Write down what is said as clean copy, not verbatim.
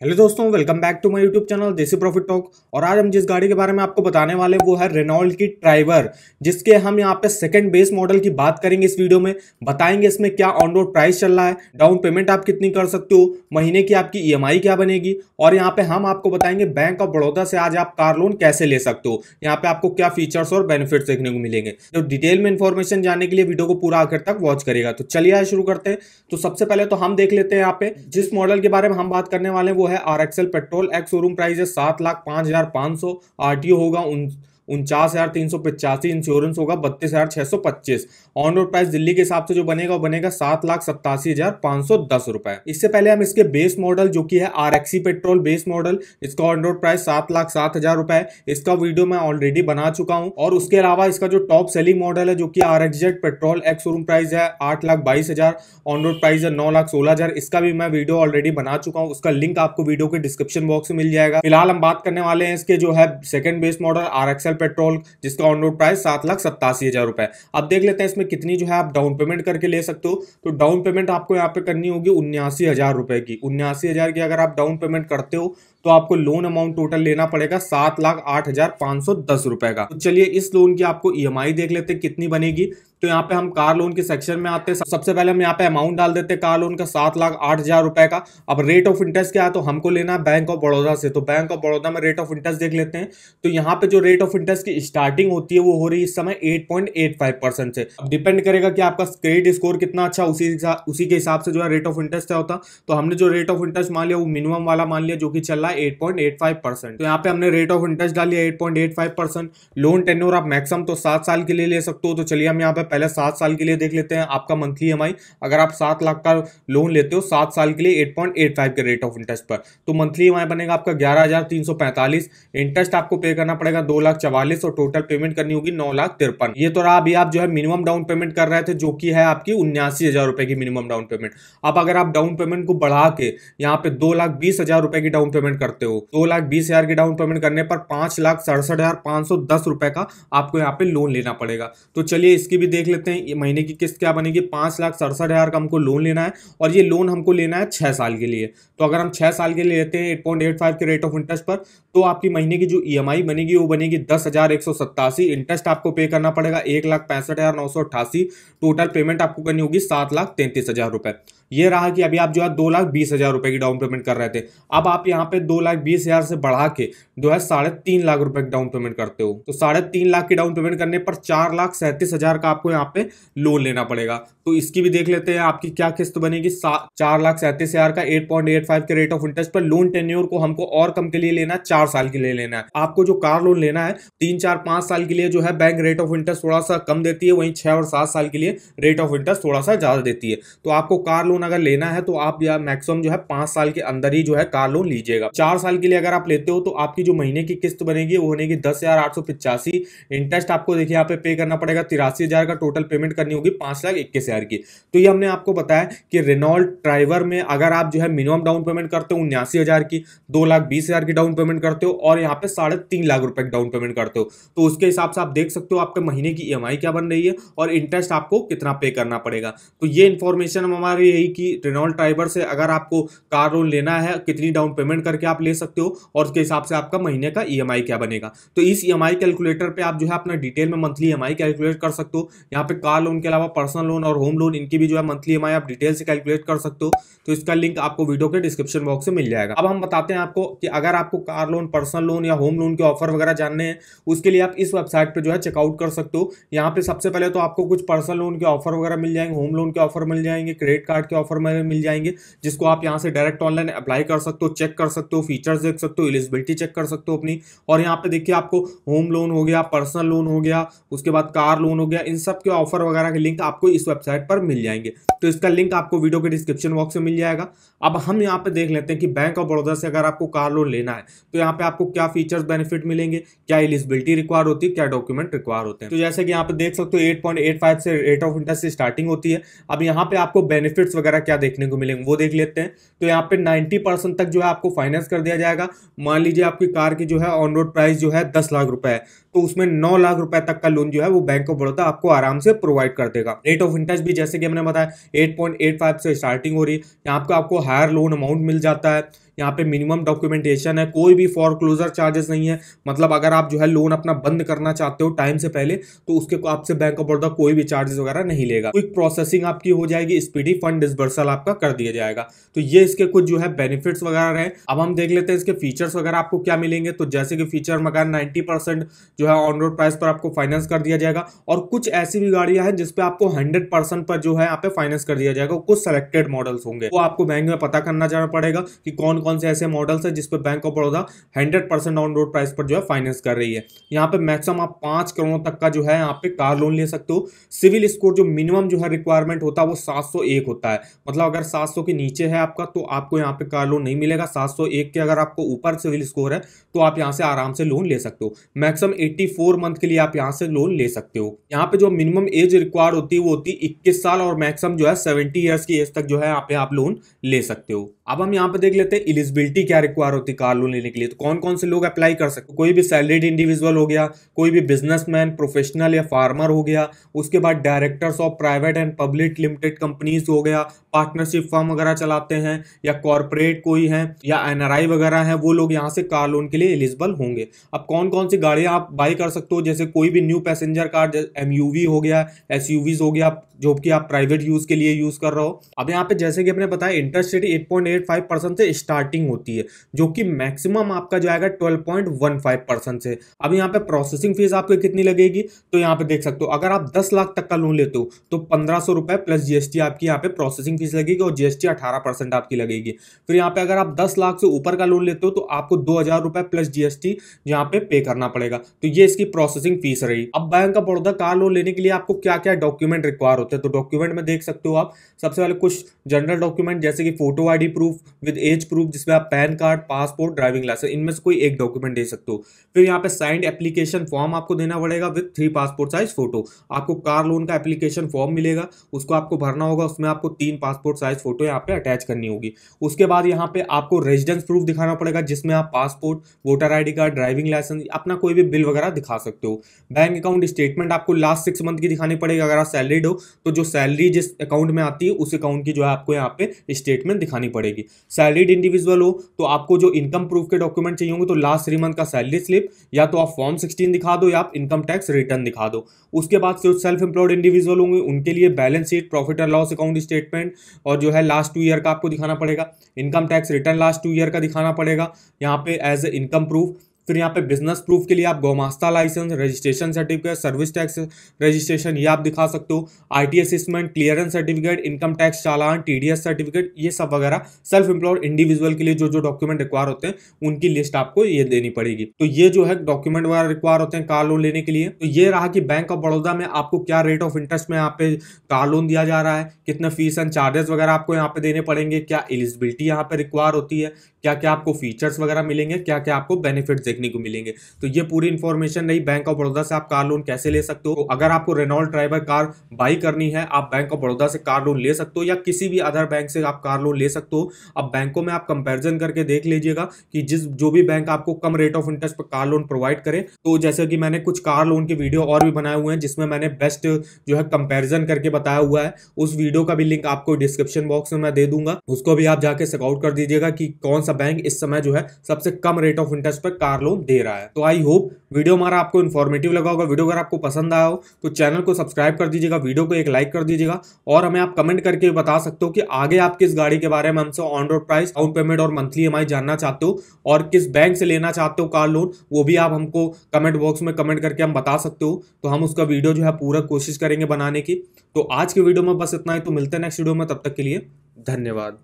Hello दोस्तों, welcome back to my YouTube channel Desi Profit Talk. और आज हम जिस गाड़ी के बारे में आपको बताने वाले हैं वो है रेनॉल्ट की ट्राइबर, जिसके हम यहाँ पे सेकंड बेस मॉडल की बात करेंगे। इस वीडियो में बताएंगे इसमें क्या ऑन रोड प्राइस चल रहा है, डाउन पेमेंट आप कितनी कर सकते हो, महीने की आपकी ईएमआई क्या बनेगी, और यहाँ पे हम आपको बताएंगे बैंक ऑफ बड़ौदा से आज आप कार लोन कैसे ले सकते हो, यहाँ पे आपको क्या फीचर्स और बेनिफिट्स देखने को मिलेंगे। तो डिटेल में इन्फॉर्मेशन जानने के लिए वीडियो को पूरा आखिर तक वॉच करेगा। तो चलिए आज शुरू करते हैं। तो सबसे पहले तो हम देख लेते हैं यहाँ पे जिस मॉडल के बारे में हम बात करने वाले हैं वो है RXL petrol. Ex showroom price है 7,05,500। आरटीओ होगा 49,385। इंश्योरेंस होगा 32,625। ऑन रोड प्राइस दिल्ली के हिसाब से जो बनेगा वो बनेगा 7,87,510 रुपए। इससे पहले हम इसके बेस मॉडल जो कि है RXE पेट्रोल बेस मॉडल, इसका ऑन रोड प्राइस 7,07,000 रुपए है। इसका वीडियो मैं ऑलरेडी बना चुका हूं। और उसके अलावा इसका जो टॉप सेलिंग मॉडल है जो कि RXZ petrol, ex showroom price है 8,22,000, ऑन रोड प्राइस है 9,16,000। इसका भी मैं वीडियो ऑलरेडी बना चुका हूं, उसका लिंक आपको वीडियो के डिस्क्रिप्शन बॉक्स में मिल जाएगा। फिलहाल हम बात करने वाले हैं इसके जो है second base model RXL petrol, जिसका ऑन रोड प्राइस 7,87,000 रुपए। अब देख लेते हैं इसमें कितनी जो है आप डाउन पेमेंट करके ले सकते हो। तो डाउन पेमेंट आपको यहाँ पे करनी होगी 79,000 रुपए की। 79,000 की अगर आप डाउन पेमेंट करते हो तो आपको लोन अमाउंट टोटल लेना पड़ेगा 7,08,510 रुपए का। तो चलिए इस लोन की आपको ईएमआई देख लेते हैं कितनी बनेगी। तो यहाँ पे हम कार लोन के सेक्शन में आते हैं। सबसे पहले हम यहाँ पे अमाउंट डाल देते हैं कार लोन का 7,08,000 रुपए का। अब रेट ऑफ इंटरेस्ट क्या है, तो हमको लेना है बैंक ऑफ बड़ौदा से। तो बैंक ऑफ बड़ौदा में रेट ऑफ इंटरेस्ट देख लेते हैं। तो यहाँ पे जो रेट ऑफ इंटरेस्ट की स्टार्टिंग होती है वो हो रही है इस समय 8.85% से। अब डिपेंड करेगा कि आपका क्रेडिट स्कोर कितना अच्छा, उसी के हिसाब से जो है रेट ऑफ इंटरेस्ट होता। तो हमने जो रेट ऑफ इंटरेस्ट मान लिया वो मिनिमम वाला मान लिया जो कि चल रहा है 8.85%। तो यहाँ पे हमने रेट ऑफ इंटरेस्ट डाल लिया 8.85%। लोन टेन्योर आप मैक्सिमम तो 7 साल के लिए ले सकते हो। तो चलिए हम यहाँ पे पहले 7 साल के लिए देख लेते हैं आपका मंथली ईएमआई। अगर आप 7 लाख का लोन लेते हो 7 साल के लिए 8.85 के रेट ऑफ इंटरेस्ट पर, तो मंथली ईएमआई बनेगा आपका 11,345। इंटरेस्ट आपको पे करना पड़ेगा 2,44,000 और टोटल पेमेंट करनी होगी 9,53,000। ये तो रहा अभी आप जो है मिनिमम डाउन पेमेंट कर रहे थे जो कि है आपकी 79,000 रुपए की मिनिमम डाउन पेमेंट। अब अगर आप डाउन पेमेंट को बढ़ा के यहाँ पे 2,20,000 रुपए की डाउन पेमेंट करते हो, 2,20,000 की डाउन पेमेंट करने पर 5,67,510 रुपए का आपको यहाँ पे लोन लेना पड़ेगा। तो चलिए इसकी भी देख लेते हैं महीने की किस्त क्या बनेगी। 5,67,000 का हमको लोन लेना है और ये लोन हमको लेना है 6 साल के लिए। तो अगर हम 6 साल के लिए लेते हैं 8.85 के रेट ऑफ इंटरेस्ट पर, तो आपकी महीने की जो ईएमआई बनेगी वो बनेगी 10,187। इंटरेस्ट आपको पे करना पड़ेगा 1,65,988। टोटल पेमेंट आपको करनी होगी 7,33,000 रुपए। ये रहा कि अभी आप जो है 2,20,000 रुपए की डाउन पेमेंट कर रहे थे। अब आप यहाँ पे 2,20,000 से बढ़ा के जो है 3.5 लाख रुपए की डाउन पेमेंट करते हो। तो 3.5 लाख की डाउन पेमेंट करने पर 4,37,000 का आपको यहाँ पे लोन लेना पड़ेगा। तो इसकी भी देख लेते हैं आपकी क्या किस्त बनेगी। 4,37,000 का 8.85 के रेट ऑफ इंटरेस्ट पर लोन टेन्योर को हमको और कम के लिए लेना है, 4 साल के लिए लेना है। आपको जो कार लोन लेना है 3, 4, 5 साल के लिए जो है बैंक रेट ऑफ इंटरेस्ट थोड़ा सा कम देती है, वहीं 6 और 7 साल के लिए रेट ऑफ इंटरेस्ट थोड़ा सा ज्यादा देती है। तो आपको कार लोन अगर लेना है तो आप या मैक्सिमम जो है 5 साल के अंदर ही जो है कार लोन लीजिएगा। 4 साल के लिए अगर आप लेते हो तो आपकी जो महीने की किस्त बनेगी वो बनेगी 10,885। इंटरेस्ट आपको देखिए यहाँ पे पे करना पड़ेगा 83,000 का। टोटल पेमेंट करनी होगी 5,21,000 की। तो ये हमने आपको बताया कि रेनॉल्ट ड्राइवर में अगर आप जो है मिनिमम डाउन पेमेंट करते हो 79,000 की, 2,20,000 की डाउन पेमेंट करते हो और यहाँ पे 3.5 लाख रुपए की डाउन पेमेंट करते हो, तो उसके हिसाब से आप देख सकते हो आपके महीने की ईएमआई क्या बन रही है और इंटरेस्ट आपको कितना पे करना पड़ेगा। तो ये इन्फॉर्मेशन हमारी यही कि रेनॉल्ट ड्राइवर से अगर आपको कार लोन लेना है कितनी डाउन पेमेंट करके आप ले सकते हो और उसके हिसाब से आपका महीने का ईएमआई क्या बनेगा। तो इस ईएमआई कैलकुलेटर पे आप जो है अपना डिटेल में मंथली ईएमआई कैलकुलेट कर सकते हो। यहाँ पे कार लोन के अलावा पर्सनल लोन और होम लोन इनकी भी जो है मंथली ईएमआई आप डिटेल से कैलकुलेट कर सकते हो। तो इसका लिंक आपको वीडियो के डिस्क्रिप्शन बॉक्स में मिल जाएगा। अब हम बताते हैं आपको कि अगर आपको कार लोन, पर्सनल लोन या होम लोन के ऑफर वगैरह जानने हैं उसके लिए आप इस वेबसाइट पे जो है चेकआउट कर सकते हो। यहाँ पे सबसे पहले तो आपको कुछ पर्सनल लोन के ऑफर वगैरह मिल जाएंगे, होम लोन के ऑफर मिल जाएंगे, क्रेडिट कार्ड के ऑफर मिल जाएंगे, जिसको आप यहाँ से डायरेक्ट ऑनलाइन अप्लाई कर सकते हो, चेक कर सकते हो, फीचर्स देख सकते हो, एलिजिबिलिटी चेक कर सकते हो अपनी। और यहाँ पे देखिए आपको होम लोन हो गया, पर्सनल लोन हो गया, उसके बाद कार लोन हो गया, इन सब के ऑफर वगैरह के लिंक आपको इस वेबसाइट पर मिल जाएंगे। तो इसका लिंक आपको वीडियो के डिस्क्रिप्शन बॉक्स में मिल जाएगा। अब हम यहाँ पे देख लेते हैं कि बैंक ऑफ बड़ौदा से अगर आपको कार लोन लेना है तो यहाँ पे आपको क्या फीचर्स बेनिफिट मिलेंगे, क्या एलिजिबिलिटी रिक्वायर होती है, क्या डॉक्यूमेंट रिक्वायर होते हैं। तो जैसे कि यहाँ पे देख सकते हो 8.85 से रेट ऑफ इंटरेस्ट से स्टार्टिंग होती है। अब यहाँ पे आपको बेनिफिट्स वगैरह क्या देखने को मिलेंगे वो देख लेते हैं। तो यहाँ पे 90% तक जो है आपको फाइनेंस कर दिया जाएगा। मान लीजिए आपकी कार की जो है ऑन रोड प्राइस जो है 10 लाख रुपए है, तो उसमें 9 लाख रुपए तक का लोन जो है वो बैंक ऑफ बड़ौदा आपको आराम से प्रोवाइड कर देगा। रेट ऑफ इंटरेस्ट भी जैसे कि हमने बताया 8.85 से स्टार्टिंग हो रही है। यहाँ पे आपको हायर लोन अमाउंट मिल जाता है। यहाँ पे मिनिमम डॉक्यूमेंटेशन है, कोई भी फॉरक्लोजर चार्जेस नहीं है। मतलब अगर आप जो है लोन अपना बंद करना चाहते हो टाइम से पहले तो उसके आपसे बैंक ऑफ बड़ौदा कोई भी चार्जेस वगैरह नहीं लेगा। क्विक प्रोसेसिंग आपकी हो जाएगी, स्पीडी फंड डिसबर्सल आपका कर दिया जाएगा। तो ये इसके कुछ जो है बेनिफिट्स वगैरह रहे। अब हम देख लेते हैं इसके फीचर्स वगैरह आपको क्या मिलेंगे। तो जैसे कि फीचर मगर 90% जो है ऑन रोड प्राइस पर आपको फाइनेंस कर दिया जाएगा, और कुछ ऐसी भी गाड़ियां हैं जिसपे आपको 100% पर जो है यहाँ पे फाइनेंस कर दिया जाएगा। कुछ सेलेक्टेड मॉडल्स होंगे, वो आपको बैंक में पता करना जाना पड़ेगा कि कौन कौन से ऐसे मॉडल्स है जिसपे bank of Baroda 100% on road price पर जो है फाइनेंस कर रही है। यहाँ पे मैक्सिमम आप 5 करोड़ तक का जो है यहाँ पे कार लोन ले सकते हो। सिविल स्कोर जो मिनिमम जो है रिक्वायरमेंट होता है वो 701 होता है। मतलब अगर 700 के नीचे है आपका तो आपको यहाँ पे कार लोन नहीं मिलेगा। 701 के अगर आपको ऊपर सिविल स्कोर है तो आप यहाँ से आराम से लोन ले सकते हो। मैक्सिमम 84 मंथ के लिए आप यहाँ से लोन ले सकते हो। यहाँ पे जो मिनिमम एज रिक्वायर होती है वो होती है 21 साल, और मैक्सिमम जो है 70 ईयर्स की एज तक जो है यहाँ पे आप लोन ले सकते हो। अब हम यहाँ पे देख लेते हैं एलिजिबिलिटी क्या रिक्वायर होती है कार लोन लेने के लिए। तो कौन कौन से लोग अप्लाई कर सकते हैं। कोई भी सैलरीड इंडिविजुअल हो गया, कोई भी बिजनेसमैन, प्रोफेशनल या फार्मर हो गया, उसके बाद directors of private and public limited companies हो गया, पार्टनरशिप फर्म वगैरह चलाते हैं, या कॉर्पोरेट कोई है, या एनआरआई वगैरह है, वो लोग यहाँ से कार लोन के लिए एलिजिबल होंगे। अब कौन कौन सी गाड़ियां आप बाई कर सकते हो, जैसे कोई भी न्यू पैसेंजर कार, एमयूवी हो गया, एसयूवीज हो गया, जो कि आप प्राइवेट यूज के लिए यूज कर रहे हो। अब यहाँ पे जैसे कि आपने बताया इंटरेस्ट रेट 8.85% से स्टार्टिंग होती है, जो कि मैक्सिमम आपका जो आएगा 12.15% से। अब यहाँ पे प्रोसेसिंग फीस आपको कितनी लगेगी, तो यहाँ पे देख सकते हो अगर आप 10 लाख तक का लोन लेते हो तो 1500 रुपए प्लस जीएसटी आपकी यहाँ पे प्रोसेसिंग फीस लगेगी, और जीएसटी 18% आपकी लगेगी। फिर यहाँ पे अगर आप 10 लाख से ऊपर का लोन लेते हो तो आपको 2000 रुपए प्लस जीएसटी यहाँ पे करना पड़ेगा। तो ये इसकी प्रोसेसिंग फीस रही। अब bank of Baroda car loan लेने के लिए आपको क्या क्या डॉक्यूमेंट रिक्वायर होते हैं, तो डॉक्यूमेंट में देख सकते हो आप सबसे पहले कुछ जनरल डॉक्यूमेंट जैसे कि photo ID proof with age proof, जिसमें आप PAN card, passport, driving licence, इनमें से कोई एक डॉक्यूमेंट दे सकते हो। फिर यहाँ पे साइंड एप्लीकेशन फॉर्म आपको देना पड़ेगा विद 3 पासपोर्ट साइज फोटो। आपको कार लोन का एप्लीकेशन फॉर्म मिलेगा, उसको आपको भरना होगा, उसमें आपको 3 पासपोर्ट साइज फोटो यहाँ पे अटैच करनी होगी। उसके बाद यहाँ पे आपको रेजिडेंस प्रूफ दिखाना पड़ेगा, जिसमें आप passport, voter ID card, driving licence, अपना कोई भी बिल वगैरह दिखा सकते हो। बैंक अकाउंट स्टेटमेंट आपको लास्ट 6 मंथ की दिखानी पड़ेगी। अगर आप सैलरीड हो तो जो सैलरी जिस अकाउंट में आती है उस अकाउंट की जो है आपको यहाँ पे स्टेटमेंट दिखानी पड़ेगी। सैलरीड इंडिविजुअल हो तो आपको जो इनकम प्रूफ के डॉक्यूमेंट चाहिए होंगे, तो लास्ट 3 मंथ का सैलरी स्लिप, या तो आप फॉर्म 16 दिखा दो या आप इनकम टैक्स रिटर्न दिखा दो। उसके बाद जो सेल्फ एम्प्लॉयड इंडिविजुअल होंगे उनके लिए balance sheet, profit and loss account statement, और जो है लास्ट 2 ईयर का आपको दिखाना पड़ेगा। Income tax return last 2 year का दिखाना पड़ेगा यहाँ पे एज ए इनकम प्रूफ। फिर यहाँ पे बिजनेस प्रूफ के लिए आप Gumasta licence, registration certificate, service tax registration ये आप दिखा सकते हो। IT assessment, clearance certificate, income tax challan, TDS certificate, ये सब वगैरह सेल्फ एम्प्लॉयड इंडिविजुअल के लिए जो जो डॉक्यूमेंट रिक्वायर होते हैं उनकी लिस्ट आपको ये देनी पड़ेगी। तो ये जो है डॉक्यूमेंट वगैरह रिक्वायर होते हैं कार लोन लेने के लिए। तो ये रहा कि बैंक ऑफ बड़ौदा में आपको क्या रेट ऑफ इंटरेस्ट में यहाँ पे कार लोन दिया जा रहा है, कितने फीस एंड चार्जेस वगैरह आपको यहाँ पे देने पड़ेंगे, क्या एलिजिबिलिटी यहाँ पे रिक्वायर होती है, क्या क्या आपको फीचर्स वगैरह मिलेंगे, क्या क्या आपको बेनिफिट्स देखने को मिलेंगे। तो ये पूरी इंफॉर्मेशन रही बैंक ऑफ बड़ौदा से आप कार लोन कैसे ले सकते हो। तो अगर आपको रेनॉल्ट ट्राइबर कार बाई करनी है, आप बैंक ऑफ बड़ौदा से कार लोन ले सकते हो, या किसी भी अदर बैंक से आप कार लोन ले सकते हो। अब बैंकों में आप कंपैरिजन करके देख लीजिएगा कि जो भी बैंक आपको कम रेट ऑफ इंटरेस्ट पर कार लोन प्रोवाइड करे। तो जैसे कि मैंने कुछ कार लोन के वीडियो और भी बनाए हुए हैं जिसमें मैंने बेस्ट जो है कंपैरिजन करके बताया हुआ है। उस वीडियो का भी लिंक आपको डिस्क्रिप्शन बॉक्स में मैं दे दूंगा, उसको भी आप जाके चेकआउट कर दीजिएगा कि कौन सा बैंक इस समय जो है सबसे कम रेट ऑफ इंटरेस्ट पर कार लोन दे रहा है। तो आई होप वीडियो हमारा आपको इन्फॉर्मेटिव लगा होगा। वीडियो अगर आपको पसंद आया हो तो चैनल को सब्सक्राइब कर दीजिएगा, वीडियो को एक लाइक कर दीजिएगा, और हमें आप कमेंट करके बता सकते हो कि आगे आप किस गाड़ी के बारे में हमसे on road price, down payment और मंथली ईएमआई जानना चाहते हो, और किस बैंक से लेना चाहते हो कार लोन, वो भी आप हमको कमेंट बॉक्स में कमेंट करके हम बता सकते हो। तो हम उसका वीडियो जो है पूरा कोशिश करेंगे बनाने की। तो आज के वीडियो में बस इतना ही, तो मिलते हैं नेक्स्ट वीडियो में, तब तक के लिए धन्यवाद।